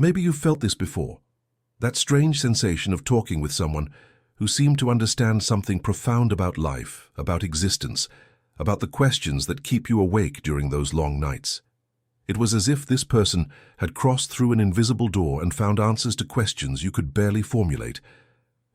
Maybe you've felt this before. That strange sensation of talking with someone who seemed to understand something profound about life, about existence, about the questions that keep you awake during those long nights. It was as if this person had crossed through an invisible door and found answers to questions you could barely formulate.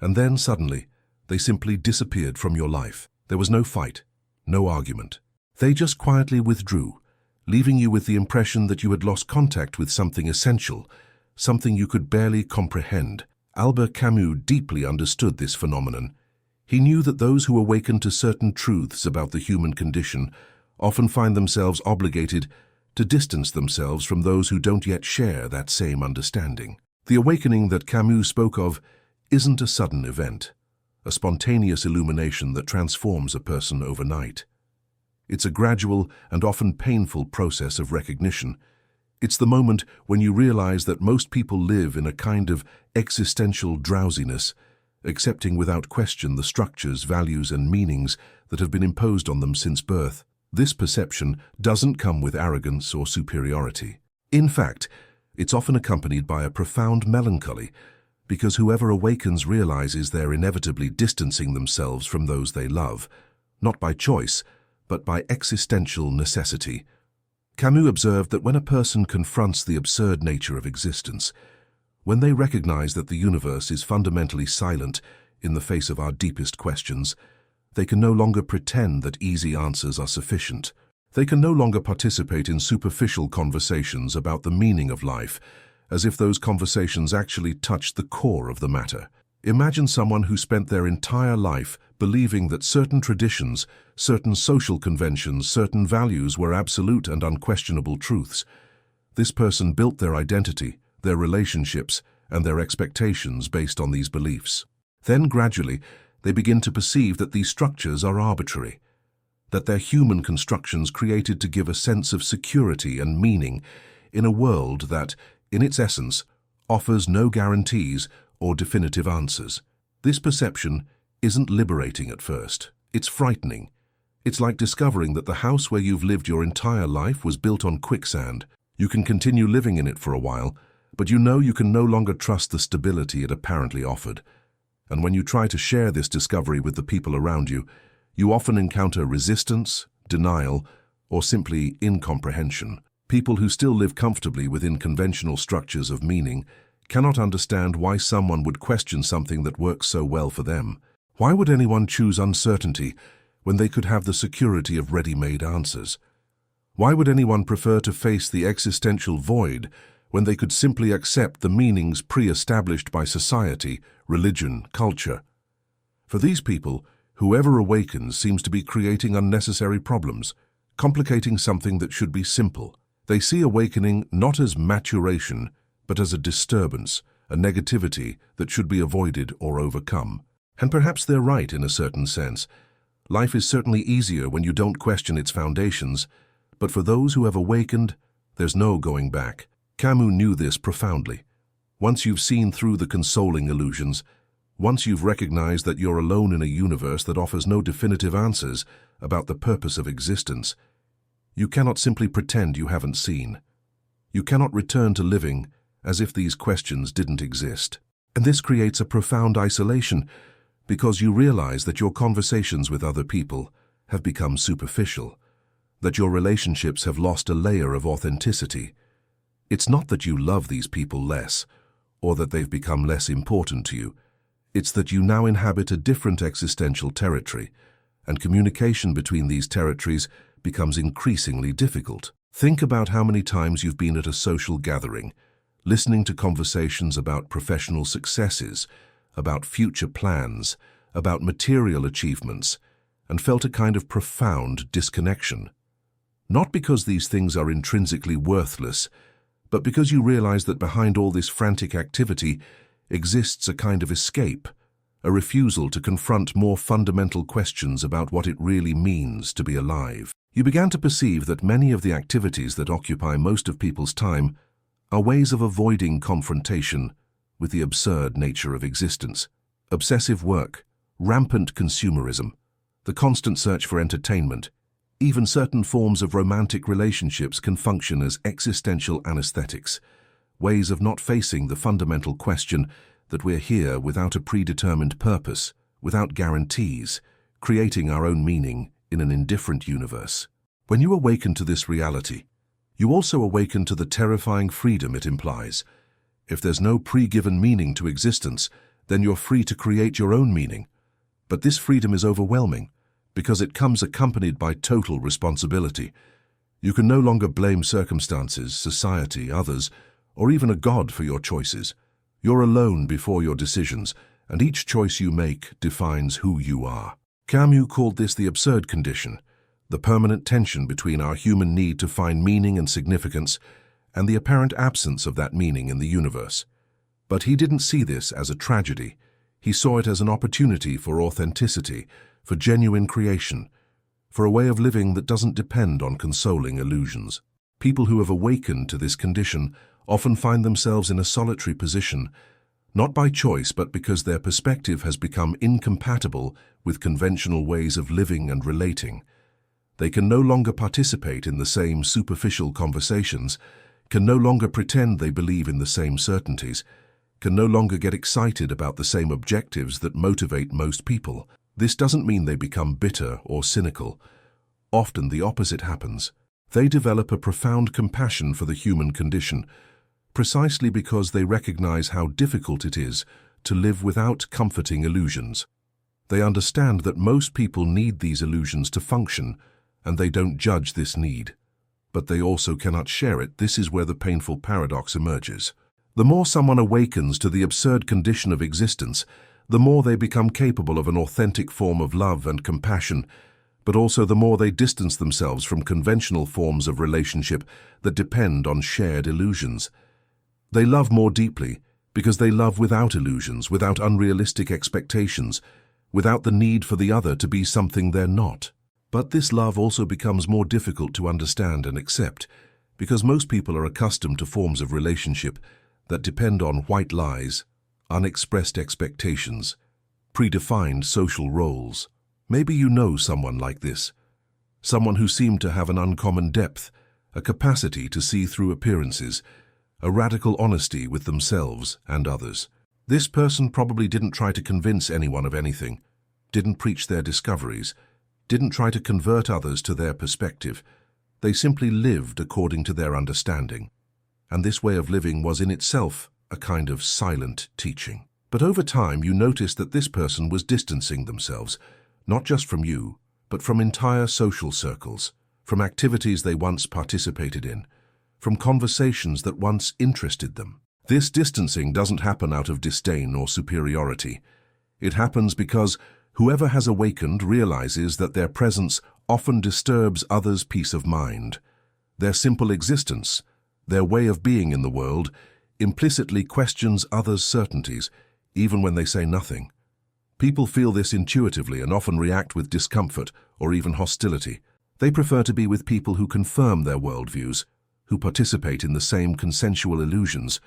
And then, suddenly, they simply disappeared from your life. There was no fight, no argument. They just quietly withdrew, leaving you with the impression that you had lost contact with something essential, something you could barely comprehend. Albert Camus deeply understood this phenomenon. He knew that those who awaken to certain truths about the human condition often find themselves obligated to distance themselves from those who don't yet share that same understanding. The awakening that Camus spoke of isn't a sudden event, a spontaneous illumination that transforms a person overnight. It's a gradual and often painful process of recognition. It's the moment when you realize that most people live in a kind of existential drowsiness, accepting without question the structures, values, and meanings that have been imposed on them since birth. This perception doesn't come with arrogance or superiority. In fact, it's often accompanied by a profound melancholy, because whoever awakens realizes they're inevitably distancing themselves from those they love, not by choice, but by existential necessity. Camus observed that when a person confronts the absurd nature of existence, when they recognize that the universe is fundamentally silent in the face of our deepest questions, they can no longer pretend that easy answers are sufficient. They can no longer participate in superficial conversations about the meaning of life, as if those conversations actually touched the core of the matter. Imagine someone who spent their entire life believing that certain traditions, certain social conventions, certain values were absolute and unquestionable truths. This person built their identity, their relationships, and their expectations based on these beliefs. Then gradually, they begin to perceive that these structures are arbitrary, that they're human constructions created to give a sense of security and meaning in a world that, in its essence, offers no guarantees or definitive answers. This perception isn't liberating at first. It's frightening. It's like discovering that the house where you've lived your entire life was built on quicksand. You can continue living in it for a while, but you know you can no longer trust the stability it apparently offered. And when you try to share this discovery with the people around you, you often encounter resistance, denial, or simply incomprehension. People who still live comfortably within conventional structures of meaning cannot understand why someone would question something that works so well for them. Why would anyone choose uncertainty when they could have the security of ready-made answers? Why would anyone prefer to face the existential void when they could simply accept the meanings pre-established by society, religion, culture? For these people, whoever awakens seems to be creating unnecessary problems, complicating something that should be simple. They see awakening not as maturation, but as a disturbance, a negativity that should be avoided or overcome. And perhaps they're right in a certain sense. Life is certainly easier when you don't question its foundations, but for those who have awakened, there's no going back. Camus knew this profoundly. Once you've seen through the consoling illusions, once you've recognized that you're alone in a universe that offers no definitive answers about the purpose of existence, you cannot simply pretend you haven't seen. You cannot return to living as if these questions didn't exist. And this creates a profound isolation, because you realize that your conversations with other people have become superficial, that your relationships have lost a layer of authenticity. It's not that you love these people less, or that they've become less important to you. It's that you now inhabit a different existential territory, and communication between these territories becomes increasingly difficult. Think about how many times you've been at a social gathering, listening to conversations about professional successes, about future plans, about material achievements, and felt a kind of profound disconnection. Not because these things are intrinsically worthless, but because you realize that behind all this frantic activity exists a kind of escape, a refusal to confront more fundamental questions about what it really means to be alive. You began to perceive that many of the activities that occupy most of people's time are ways of avoiding confrontation with the absurd nature of existence. Obsessive work, rampant consumerism, the constant search for entertainment, even certain forms of romantic relationships can function as existential anesthetics, ways of not facing the fundamental question that we're here without a predetermined purpose, without guarantees, creating our own meaning in an indifferent universe. When you awaken to this reality, you also awaken to the terrifying freedom it implies. If there's no pre-given meaning to existence, then you're free to create your own meaning. But this freedom is overwhelming, because it comes accompanied by total responsibility. You can no longer blame circumstances, society, others, or even a God for your choices. You're alone before your decisions, and each choice you make defines who you are. Camus called this the absurd condition, the permanent tension between our human need to find meaning and significance and the apparent absence of that meaning in the universe. But he didn't see this as a tragedy. He saw it as an opportunity for authenticity, for genuine creation, for a way of living that doesn't depend on consoling illusions. People who have awakened to this condition often find themselves in a solitary position, not by choice but because their perspective has become incompatible with conventional ways of living and relating. They can no longer participate in the same superficial conversations, can no longer pretend they believe in the same certainties, can no longer get excited about the same objectives that motivate most people. This doesn't mean they become bitter or cynical. Often the opposite happens. They develop a profound compassion for the human condition, precisely because they recognize how difficult it is to live without comforting illusions. They understand that most people need these illusions to function, and they don't judge this need. But they also cannot share it. This is where the painful paradox emerges. The more someone awakens to the absurd condition of existence, the more they become capable of an authentic form of love and compassion, but also the more they distance themselves from conventional forms of relationship that depend on shared illusions. They love more deeply because they love without illusions, without unrealistic expectations, without the need for the other to be something they're not. But this love also becomes more difficult to understand and accept because most people are accustomed to forms of relationship that depend on white lies, unexpressed expectations, predefined social roles. Maybe you know someone like this, someone who seemed to have an uncommon depth, a capacity to see through appearances, a radical honesty with themselves and others. This person probably didn't try to convince anyone of anything, didn't preach their discoveries, didn't try to convert others to their perspective. They simply lived according to their understanding. And this way of living was in itself a kind of silent teaching. But over time you noticed that this person was distancing themselves, not just from you, but from entire social circles, from activities they once participated in, from conversations that once interested them. This distancing doesn't happen out of disdain or superiority. It happens because whoever has awakened realizes that their presence often disturbs others' peace of mind. Their simple existence, their way of being in the world, implicitly questions others' certainties, even when they say nothing. People feel this intuitively and often react with discomfort or even hostility. They prefer to be with people who confirm their worldviews, who participate in the same consensual illusions,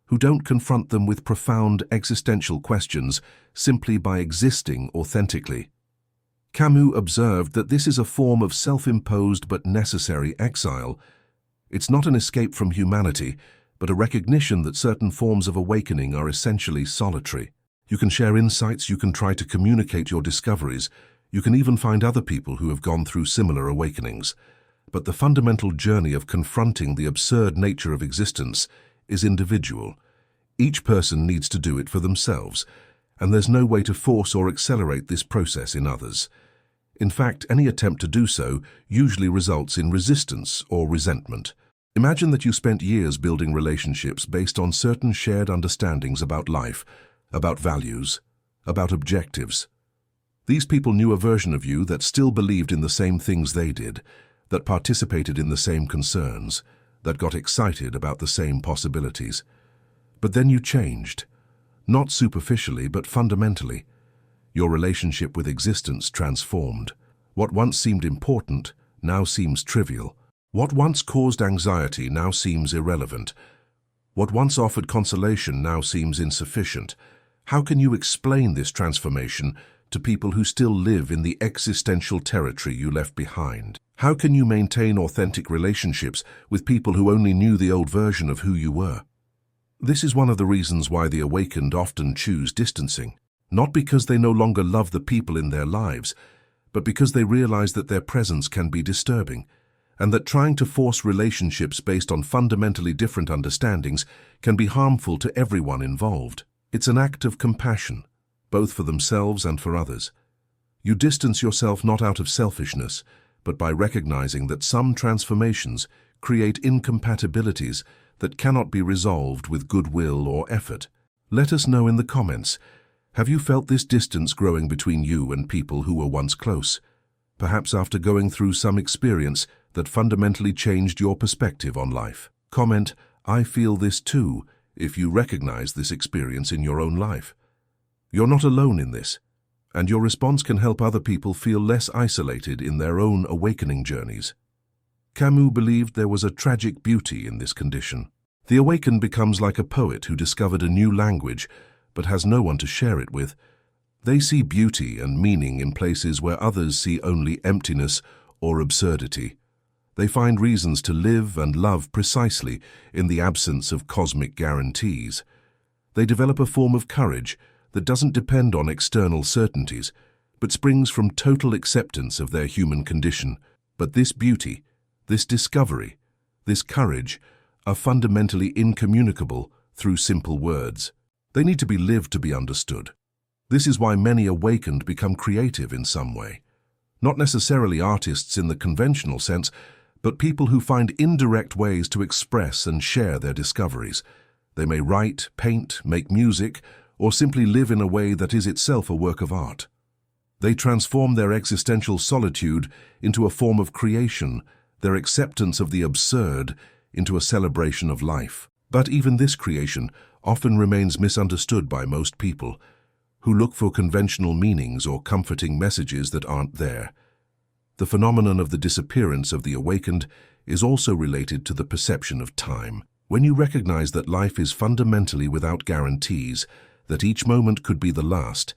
who don't confront them with profound existential questions simply by existing authentically. Camus observed that this is a form of self-imposed but necessary exile. It's not an escape from humanity, but a recognition that certain forms of awakening are essentially solitary. You can share insights, you can try to communicate your discoveries, you can even find other people who have gone through similar awakenings. But the fundamental journey of confronting the absurd nature of existence is individual. Each person needs to do it for themselves, and there's no way to force or accelerate this process in others. In fact, any attempt to do so usually results in resistance or resentment. Imagine that you spent years building relationships based on certain shared understandings about life, about values, about objectives. These people knew a version of you that still believed in the same things they did, that participated in the same concerns, that got excited about the same possibilities. But then you changed, not superficially but fundamentally. Your relationship with existence transformed. What once seemed important now seems trivial. What once caused anxiety now seems irrelevant. What once offered consolation now seems insufficient. How can you explain this transformation to people who still live in the existential territory you left behind? How can you maintain authentic relationships with people who only knew the old version of who you were? This is one of the reasons why the awakened often choose distancing, not because they no longer love the people in their lives, but because they realize that their presence can be disturbing, and that trying to force relationships based on fundamentally different understandings can be harmful to everyone involved. It's an act of compassion, both for themselves and for others. You distance yourself not out of selfishness, but by recognizing that some transformations create incompatibilities that cannot be resolved with goodwill or effort. Let us know in the comments, have you felt this distance growing between you and people who were once close? Perhaps after going through some experience that fundamentally changed your perspective on life. Comment, "I feel this too," if you recognize this experience in your own life. You're not alone in this, and your response can help other people feel less isolated in their own awakening journeys. Camus believed there was a tragic beauty in this condition. The awakened becomes like a poet who discovered a new language but has no one to share it with. They see beauty and meaning in places where others see only emptiness or absurdity. They find reasons to live and love precisely in the absence of cosmic guarantees. They develop a form of courage that doesn't depend on external certainties, but springs from total acceptance of their human condition. But this beauty, this discovery, this courage are fundamentally incommunicable through simple words. They need to be lived to be understood. This is why many awakened become creative in some way. Not necessarily artists in the conventional sense, but people who find indirect ways to express and share their discoveries. They may write, paint, make music, or simply live in a way that is itself a work of art. They transform their existential solitude into a form of creation, their acceptance of the absurd into a celebration of life. But even this creation often remains misunderstood by most people, who look for conventional meanings or comforting messages that aren't there. The phenomenon of the disappearance of the awakened is also related to the perception of time. When you recognize that life is fundamentally without guarantees, that each moment could be the last,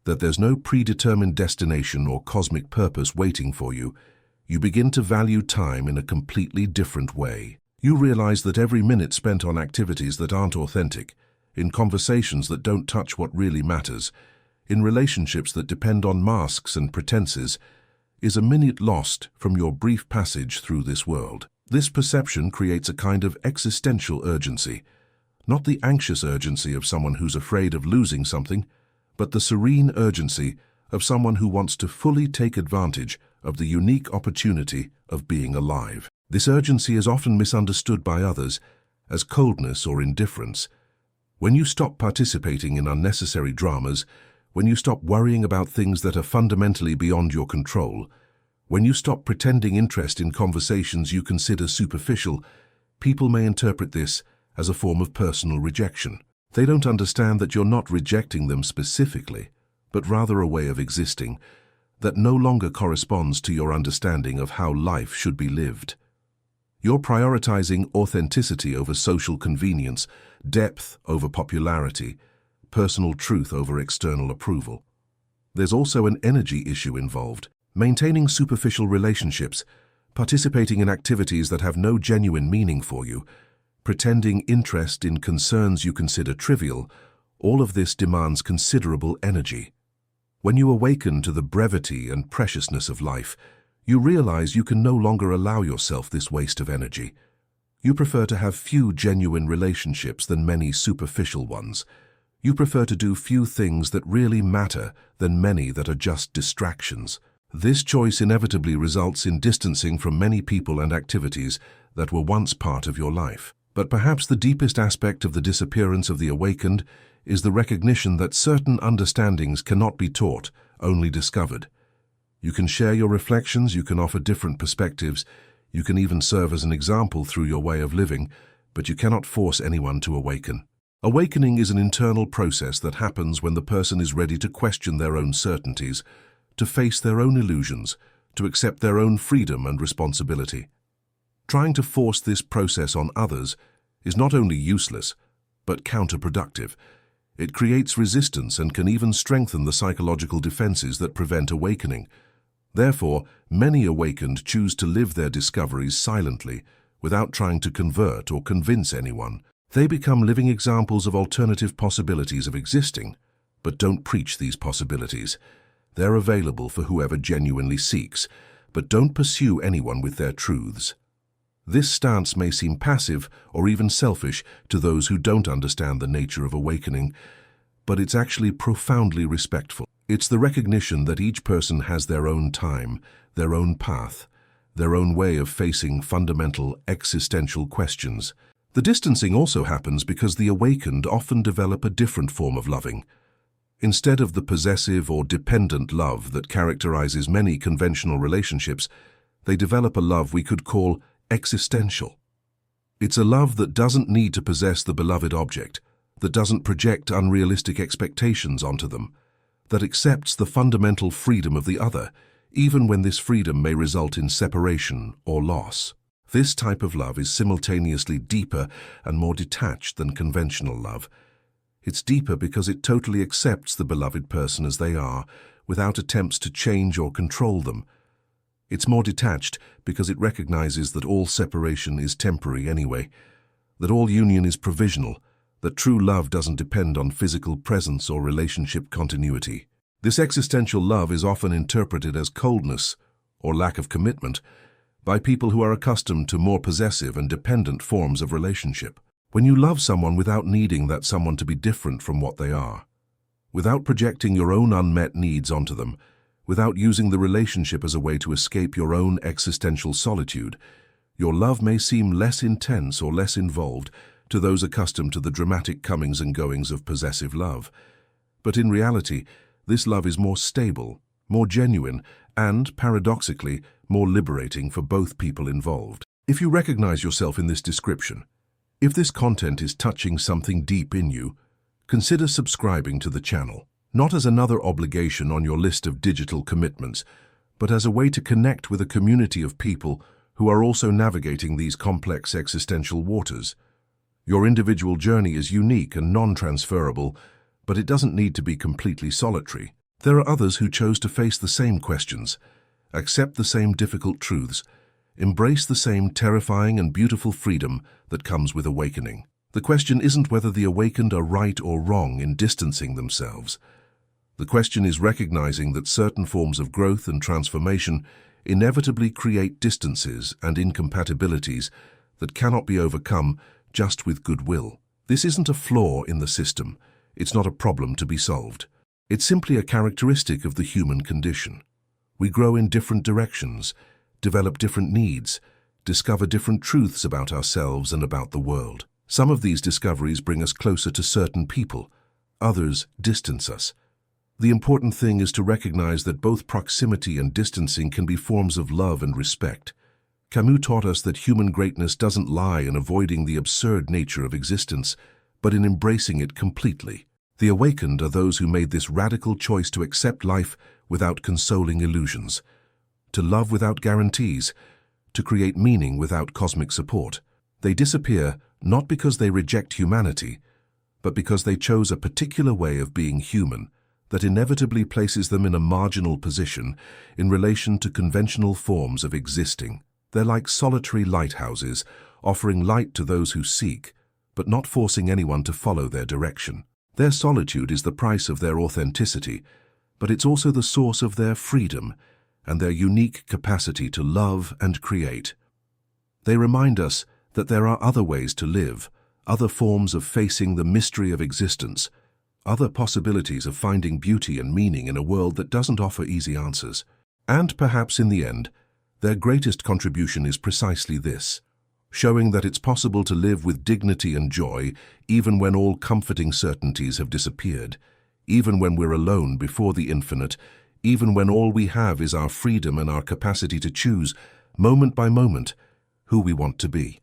that there's no predetermined destination or cosmic purpose waiting for you, you begin to value time in a completely different way. You realize that every minute spent on activities that aren't authentic, in conversations that don't touch what really matters, in relationships that depend on masks and pretenses, is a minute lost from your brief passage through this world. This perception creates a kind of existential urgency, not the anxious urgency of someone who's afraid of losing something, but the serene urgency of someone who wants to fully take advantage of the unique opportunity of being alive. This urgency is often misunderstood by others as coldness or indifference. When you stop participating in unnecessary dramas, when you stop worrying about things that are fundamentally beyond your control, when you stop pretending interest in conversations you consider superficial, people may interpret this as a form of personal rejection. They don't understand that you're not rejecting them specifically, but rather a way of existing that no longer corresponds to your understanding of how life should be lived. You're prioritizing authenticity over social convenience, depth over popularity, personal truth over external approval. There's also an energy issue involved. Maintaining superficial relationships, participating in activities that have no genuine meaning for you, pretending interest in concerns you consider trivial, all of this demands considerable energy. When you awaken to the brevity and preciousness of life, you realize you can no longer allow yourself this waste of energy. You prefer to have few genuine relationships than many superficial ones. You prefer to do few things that really matter than many that are just distractions. This choice inevitably results in distancing from many people and activities that were once part of your life. But perhaps the deepest aspect of the disappearance of the awakened is the recognition that certain understandings cannot be taught, only discovered. You can share your reflections, you can offer different perspectives, you can even serve as an example through your way of living, but you cannot force anyone to awaken. Awakening is an internal process that happens when the person is ready to question their own certainties, to face their own illusions, to accept their own freedom and responsibility. Trying to force this process on others is not only useless, but counterproductive. It creates resistance and can even strengthen the psychological defenses that prevent awakening. Therefore, many awakened choose to live their discoveries silently, without trying to convert or convince anyone. They become living examples of alternative possibilities of existing, but don't preach these possibilities. They're available for whoever genuinely seeks, but don't pursue anyone with their truths. This stance may seem passive or even selfish to those who don't understand the nature of awakening, but it's actually profoundly respectful. It's the recognition that each person has their own time, their own path, their own way of facing fundamental existential questions. The distancing also happens because the awakened often develop a different form of loving. Instead of the possessive or dependent love that characterizes many conventional relationships, they develop a love we could call existential. It's a love that doesn't need to possess the beloved object, that doesn't project unrealistic expectations onto them, that accepts the fundamental freedom of the other, even when this freedom may result in separation or loss. This type of love is simultaneously deeper and more detached than conventional love. It's deeper because it totally accepts the beloved person as they are, without attempts to change or control them. It's more detached because it recognizes that all separation is temporary anyway, that all union is provisional, that true love doesn't depend on physical presence or relationship continuity. This existential love is often interpreted as coldness or lack of commitment by people who are accustomed to more possessive and dependent forms of relationship. When you love someone without needing that someone to be different from what they are, without projecting your own unmet needs onto them, without using the relationship as a way to escape your own existential solitude, your love may seem less intense or less involved to those accustomed to the dramatic comings and goings of possessive love. But in reality, this love is more stable, more genuine, and, paradoxically, more liberating for both people involved. If you recognize yourself in this description, if this content is touching something deep in you, consider subscribing to the channel, not as another obligation on your list of digital commitments, but as a way to connect with a community of people who are also navigating these complex existential waters. Your individual journey is unique and non-transferable, but it doesn't need to be completely solitary. There are others who chose to face the same questions, accept the same difficult truths, embrace the same terrifying and beautiful freedom that comes with awakening. The question isn't whether the awakened are right or wrong in distancing themselves. The question is recognizing that certain forms of growth and transformation inevitably create distances and incompatibilities that cannot be overcome just with goodwill. This isn't a flaw in the system. It's not a problem to be solved. It's simply a characteristic of the human condition. We grow in different directions, develop different needs, discover different truths about ourselves and about the world. Some of these discoveries bring us closer to certain people, others distance us. The important thing is to recognize that both proximity and distancing can be forms of love and respect. Camus taught us that human greatness doesn't lie in avoiding the absurd nature of existence, but in embracing it completely. The awakened are those who made this radical choice to accept life without consoling illusions, to love without guarantees, to create meaning without cosmic support. They disappear not because they reject humanity, but because they chose a particular way of being human that inevitably places them in a marginal position in relation to conventional forms of existing. They're like solitary lighthouses, offering light to those who seek, but not forcing anyone to follow their direction. Their solitude is the price of their authenticity, but it's also the source of their freedom and their unique capacity to love and create. They remind us that there are other ways to live, other forms of facing the mystery of existence, other possibilities of finding beauty and meaning in a world that doesn't offer easy answers. And perhaps in the end, their greatest contribution is precisely this, showing that it's possible to live with dignity and joy even when all comforting certainties have disappeared, even when we're alone before the infinite, even when all we have is our freedom and our capacity to choose, moment by moment, who we want to be.